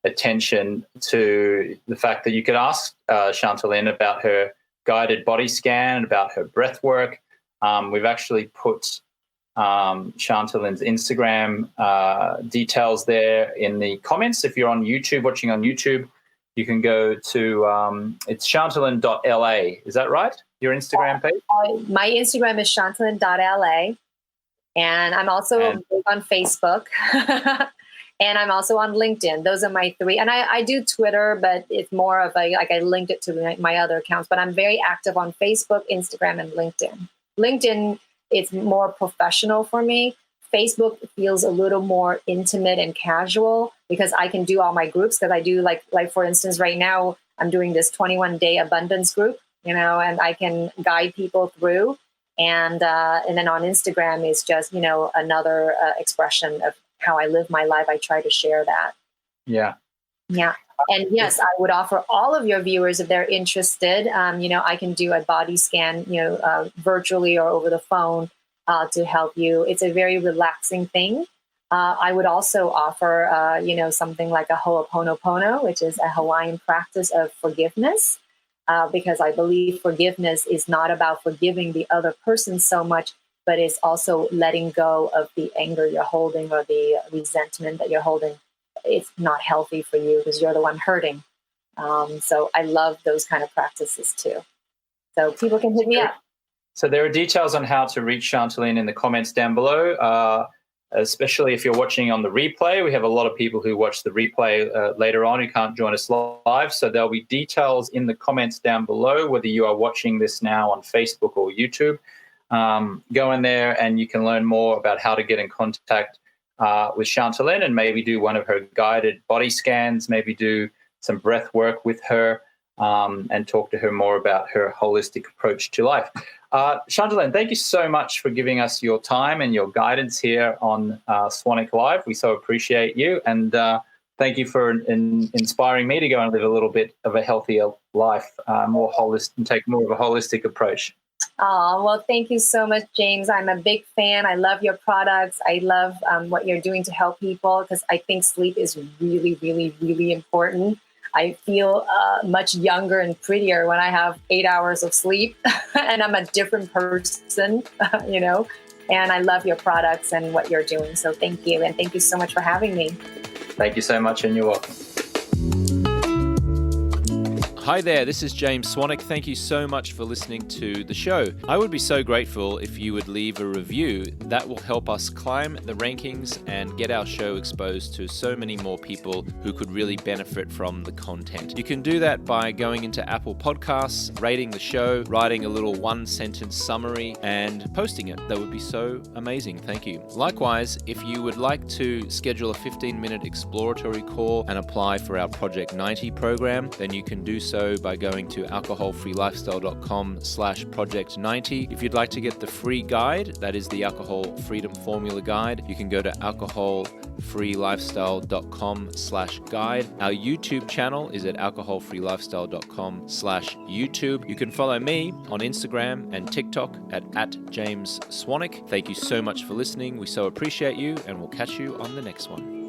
attention to the fact that you could ask Chantalynn about her guided body scan and about her breath work. We've actually put Chantalynn's Instagram details there in the comments. If you're on YouTube, watching on YouTube, you can go to it's chantalynn.la. Is that right? Your Instagram page? My Instagram is chantalynn.la. And I'm also on Facebook. And I'm also on LinkedIn. Those are my 3. And I do Twitter, but it's more of I linked it to my other accounts. But I'm very active on Facebook, Instagram, and LinkedIn. LinkedIn, it's more professional for me. Facebook feels a little more intimate and casual. because I can do all my groups, because I do like for instance, right now I'm doing this 21-day abundance group, and I can guide people through. And then on Instagram is just, another expression of how I live my life. I try to share that. Yeah. Yeah. And yes, I would offer all of your viewers, if they're interested, I can do a body scan, virtually or over the phone to help you. It's a very relaxing thing. I would also offer, something like a Ho'oponopono, which is a Hawaiian practice of forgiveness, because I believe forgiveness is not about forgiving the other person so much, but it's also letting go of the anger you're holding or the resentment that you're holding. It's not healthy for you because you're the one hurting. So I love those kind of practices too. So people can hit me up. So there are details on how to reach Chantalynn in the comments down below, especially if you're watching on the replay. We have a lot of people who watch the replay later on who can't join us live. So there'll be details in the comments down below, whether you are watching this now on Facebook or YouTube. Go in there and you can learn more about how to get in contact with Chantalynn and maybe do one of her guided body scans, maybe do some breath work with her, and talk to her more about her holistic approach to life. Chantalynn, thank you so much for giving us your time and your guidance here on Swannick Live. We so appreciate you, and thank you for inspiring me to go and live a little bit of a healthier life, more holistic, and take more of a holistic approach. Oh, well, thank you so much, James. I'm a big fan. I love your products. I love what you're doing to help people, because I think sleep is really, really, really important. I feel much younger and prettier when I have 8 hours of sleep and I'm a different person, and I love your products and what you're doing. So thank you. And thank you so much for having me. Thank you so much, and you're welcome. Hi there, this is James Swannick. Thank you so much for listening to the show. I would be so grateful if you would leave a review. That will help us climb the rankings and get our show exposed to so many more people who could really benefit from the content. You can do that by going into Apple Podcasts, rating the show, writing a little one-sentence summary, and posting it. That would be so amazing. Thank you. Likewise, if you would like to schedule a 15-minute exploratory call and apply for our Project 90 program, then you can do so by going to alcoholfreelifestyle.com/project90. If you'd like to get the free guide, that is the Alcohol Freedom Formula Guide, you can go to alcoholfreelifestyle.com/guide. Our YouTube channel is at alcoholfreelifestyle.com/YouTube. You can follow me on Instagram and TikTok at James Swannick. Thank you so much for listening. We so appreciate you, and we'll catch you on the next one.